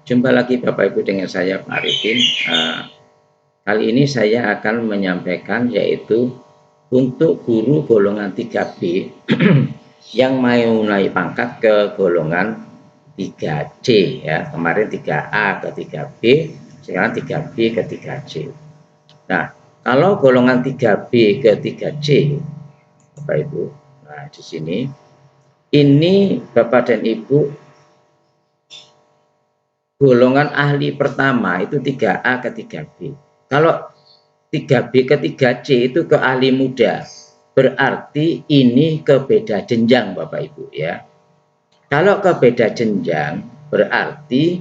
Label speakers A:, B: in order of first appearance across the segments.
A: Jumpa lagi Bapak Ibu dengan saya Pak Arifin. Kali ini saya akan menyampaikan yaitu untuk guru golongan 3B yang mau naik pangkat ke golongan 3C ya. Kemarin 3A ke 3B, sekarang 3B ke 3C. Nah, kalau golongan 3B ke 3C Bapak Ibu, nah di sini ini Bapak dan Ibu golongan ahli pertama itu 3A ke 3B. Kalau 3B ke 3C itu ke ahli muda. Berarti ini ke beda jenjang Bapak Ibu ya. Kalau ke beda jenjang berarti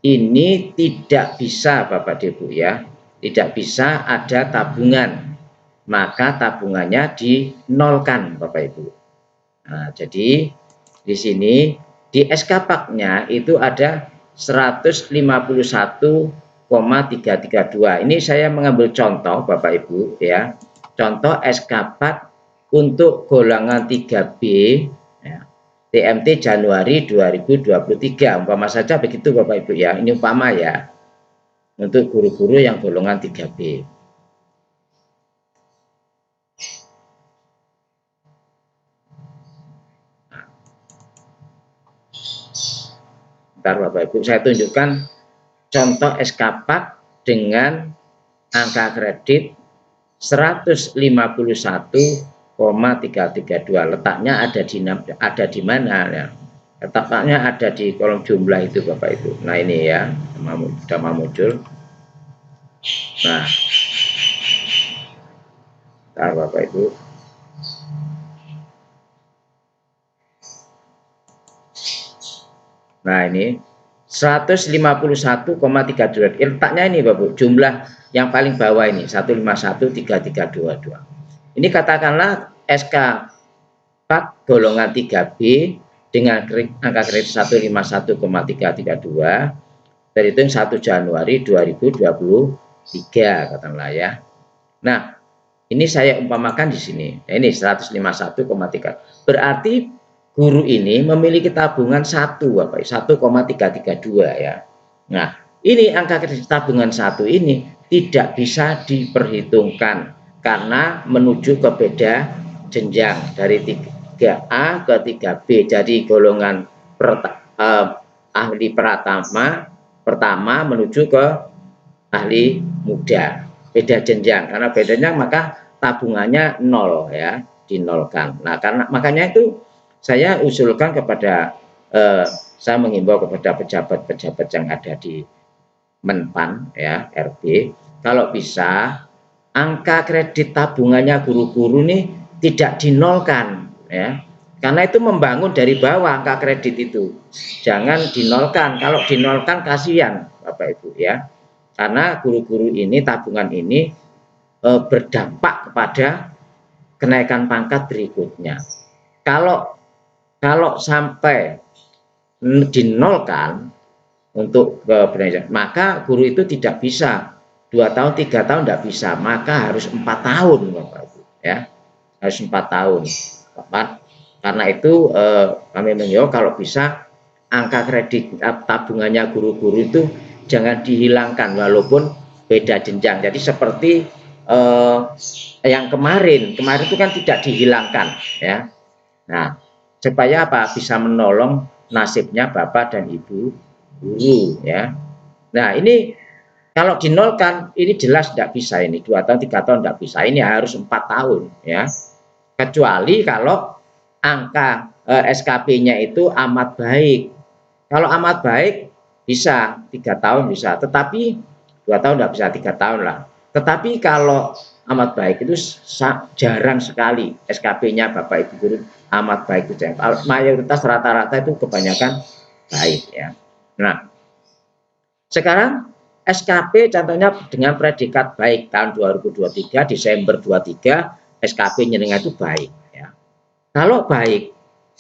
A: ini tidak bisa Bapak Ibu ya. Tidak bisa ada tabungan. Maka tabungannya dinolkan Bapak Ibu. Nah, jadi di sini di SK Pak-nya itu ada 151,332. Ini saya mengambil contoh Bapak Ibu ya. Contoh SK Pak untuk golongan 3B ya, TMT Januari 2023. Umpama saja begitu Bapak Ibu ya. Ini umpama ya. Untuk guru-guru yang golongan 3B. Bentar Bapak Ibu, saya tunjukkan contoh SK Pak dengan angka kredit 151,332. Letaknya ada di mana ya? Letaknya ada di kolom jumlah itu Bapak Ibu. Nah ini ya, sudah mau muncul. Nah, bentar Bapak Ibu. Nah ini 151,332. Letaknya ini Bapak, jumlah yang paling bawah ini 151,332. Ini katakanlah SK Pak golongan 3B dengan angka kredit 151,332 terhitung 1 Januari 2023 katakanlah ya. Nah, ini saya umpamakan di sini. Nah, ini 151,3. Berarti guru ini memiliki tabungan 1,332 ya. Nah, ini angka kredit tabungan 1 ini tidak bisa diperhitungkan karena menuju ke beda jenjang dari 3A ke 3B. Jadi golongan ahli pertama menuju ke ahli muda. Beda jenjang, karena bedanya maka tabungannya nol ya, dinolkan. Nah, karena makanya itu saya usulkan kepada saya mengimbau kepada pejabat-pejabat yang ada di Menpan ya, RB, kalau bisa angka kredit tabungannya guru-guru nih tidak dinolkan ya. Karena itu membangun dari bawah angka kredit itu. Jangan dinolkan. Kalau dinolkan kasihan Bapak Ibu ya. Karena guru-guru ini tabungan ini berdampak kepada kenaikan pangkat berikutnya. Kalau sampai dinolkan untuk keberanian, maka guru itu tidak bisa 2 tahun 3 tahun tidak bisa, maka harus 4 tahun Bapak Ibu ya, harus 4 tahun. Karena itu kami mengimbau kalau bisa angka kredit tabungannya guru-guru itu jangan dihilangkan walaupun beda jenjang. Jadi seperti yang kemarin itu kan tidak dihilangkan ya. Nah, supaya apa? Bisa menolong nasibnya Bapak dan Ibu guru ya. Nah, ini kalau dinolkan ini jelas tidak bisa, ini 2 tahun 3 tahun tidak bisa, ini harus 4 tahun ya. Kecuali kalau angka SKP-nya itu amat baik. Kalau amat baik bisa 3 tahun bisa, tetapi 2 tahun tidak bisa, 3 tahun lah. Tetapi kalau amat baik itu jarang sekali SKP-nya Bapak Ibu guru amat baik itu. Mayoritas rata-rata itu kebanyakan baik ya. Nah, sekarang SKP contohnya dengan predikat baik tahun 2023 Desember 23 SKP nyenengah itu baik ya. Kalau baik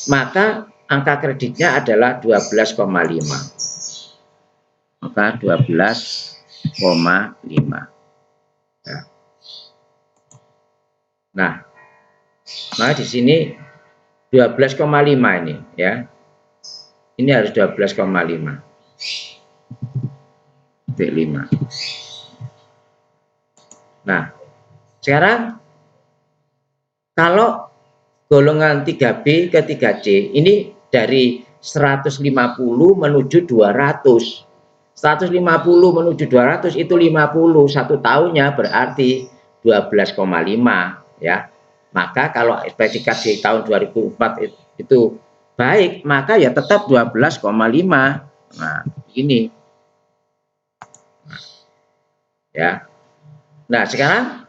A: maka angka kreditnya adalah 12,5. Maka 12,5 ya. Nah, di sini 12,5 ini ya. Ini harus 12,5. Nah, sekarang kalau golongan 3B ke 3C ini dari 150 menuju 200. 150 menuju 200 itu 50, satu tahunnya berarti 12,5 ya. Maka kalau predikat di tahun 2004 itu baik, maka ya tetap 12,5. Nah, ini. Ya. Nah, sekarang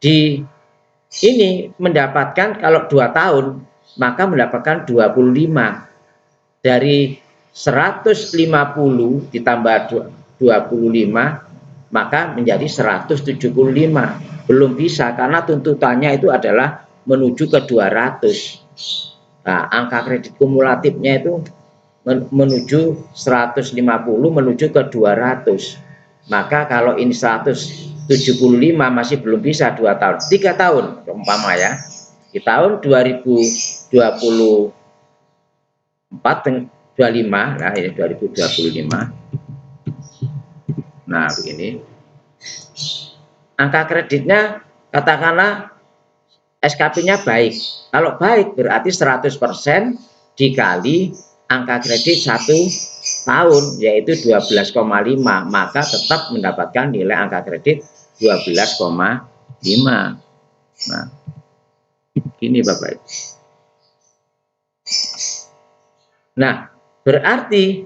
A: di ini mendapatkan kalau 2 tahun maka mendapatkan 25 dari 150 ditambah 25 maka menjadi 175. Belum bisa karena tuntutannya itu adalah menuju ke 200. Nah, angka kredit kumulatifnya itu menuju 150 menuju ke 200. Maka kalau ini 175 masih belum bisa 2 tahun, 3 tahun umpama ya. Di tahun 2024 25, nah ini 2025. Nah, begini. Angka kreditnya katakanlah SKP-nya baik. Kalau baik berarti 100% dikali angka kredit 1 tahun yaitu 12,5, maka tetap mendapatkan nilai angka kredit 12,5. Nah, gini Bapak Ibu. Nah, berarti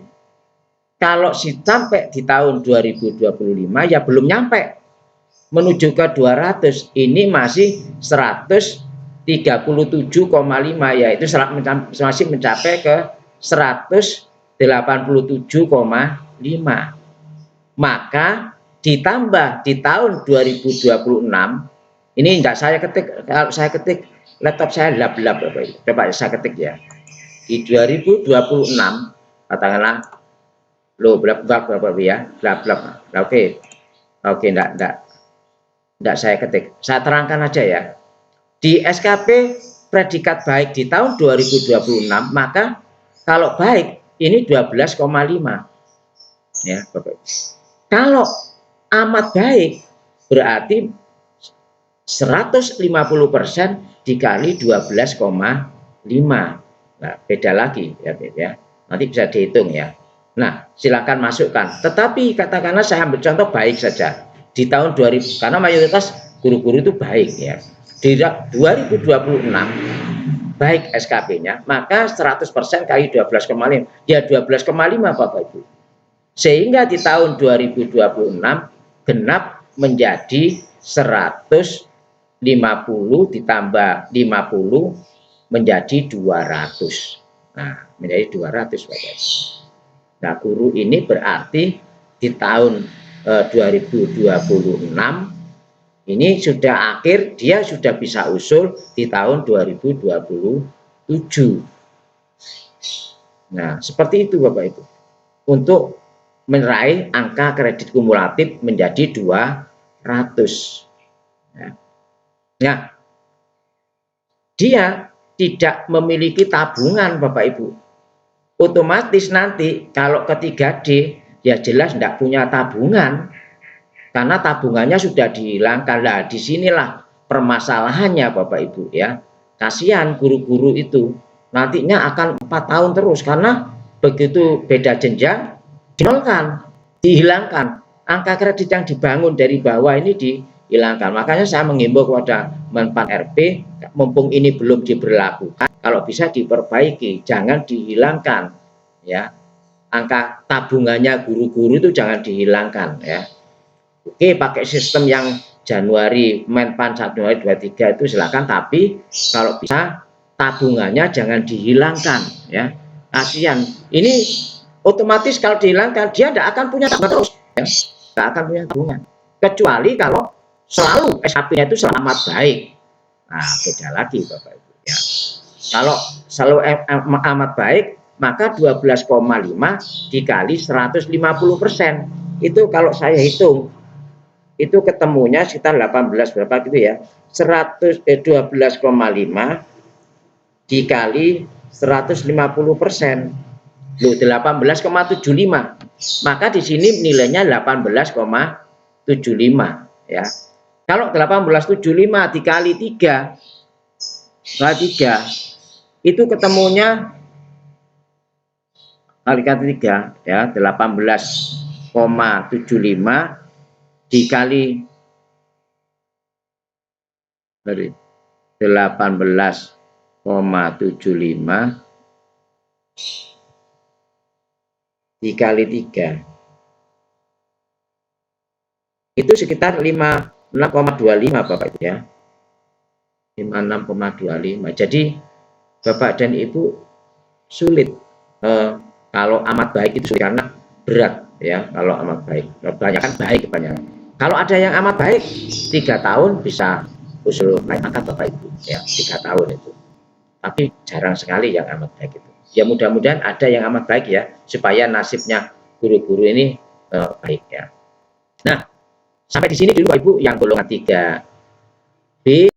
A: kalau sampai di tahun 2025 ya belum nyampe menuju ke 200, ini masih 137,5 yaitu masih mencapai ke 187,5. Maka ditambah di tahun 2026 ini enggak saya ketik, kalau saya ketik laptop saya lap-lap Bapak Ibu. Coba saya ketik ya. Di 2026 katakanlah berapa ya? Oke. Enggak saya ketik. Saya terangkan aja ya. Di SKP predikat baik di tahun 2026 maka kalau baik ini 12,5 ya Bapak. Kalau amat baik berarti 150% dikali 12,5. Nah, beda lagi ya. Nanti bisa dihitung ya. Nah, silakan masukkan. Tetapi katakanlah saya ambil contoh baik saja. Di tahun 2000 karena mayoritas guru-guru itu baik ya. Di 2026 baik SKP-nya, maka 100% kali 12,5 ya 12,5 Bapak Ibu. Sehingga di tahun 2026 genap menjadi 150 ditambah 50 menjadi 200. Nah, menjadi 200 Bapak. Nah, guru ini berarti di tahun 2026 ini sudah akhir, dia sudah bisa usul di tahun 2027. Nah, seperti itu Bapak Ibu. Untuk meraih angka kredit kumulatif menjadi 200. Nah, dia tidak memiliki tabungan Bapak Ibu. Otomatis nanti kalau ke 3D ya jelas tidak punya tabungan karena tabungannya sudah dihilangkan. Lah disinilah permasalahannya Bapak Ibu ya. Kasihan guru-guru itu nantinya akan 4 tahun terus karena begitu beda jenjang dinolkan, dihilangkan. Angka kredit yang dibangun dari bawah ini dihilangkan. Makanya saya menghimbau kepada Menpan RP, mumpung ini belum diberlakukan, kalau bisa diperbaiki, jangan dihilangkan ya. Angka tabungannya guru-guru itu jangan dihilangkan ya. Oke, pakai sistem yang Januari Menpan 1 Januari 23 itu silakan, tapi kalau bisa tabungannya jangan dihilangkan ya. Kasihan. Ini otomatis kalau dihilangkan dia tidak akan punya tabungan terus ya. Tidak akan punya tabungan. Kecuali kalau selalu SHP-nya itu selamat baik. Nah, beda lagi Bapak Ibu ya. Kalau selalu amat baik, maka 12,5 dikali 150%. Itu kalau saya hitung, itu ketemunya sekitar 18 berapa gitu ya. 12,5 dikali 150%. 18,75. Maka di sini nilainya 18,75 ya. Kalau 18,75 dikali 3 itu ketemunya kali 3 ya, 18,75 dikali 18,75 dikali 3 itu sekitar 56,25 Bapak Ibu ya, 56,25. Jadi Bapak dan Ibu sulit kalau amat baik itu sulit karena berat ya. Kalau amat baik kebanyakan baik kebanyakan. Kalau ada yang amat baik 3 tahun bisa usul naik angkat Bapak Ibu ya, 3 tahun itu. Tapi jarang sekali yang amat baik itu. Ya mudah-mudahan ada yang amat baik ya, supaya nasibnya guru-guru ini baik ya. Nah, sampai di sini dulu Bapak Ibu yang golongan 3B.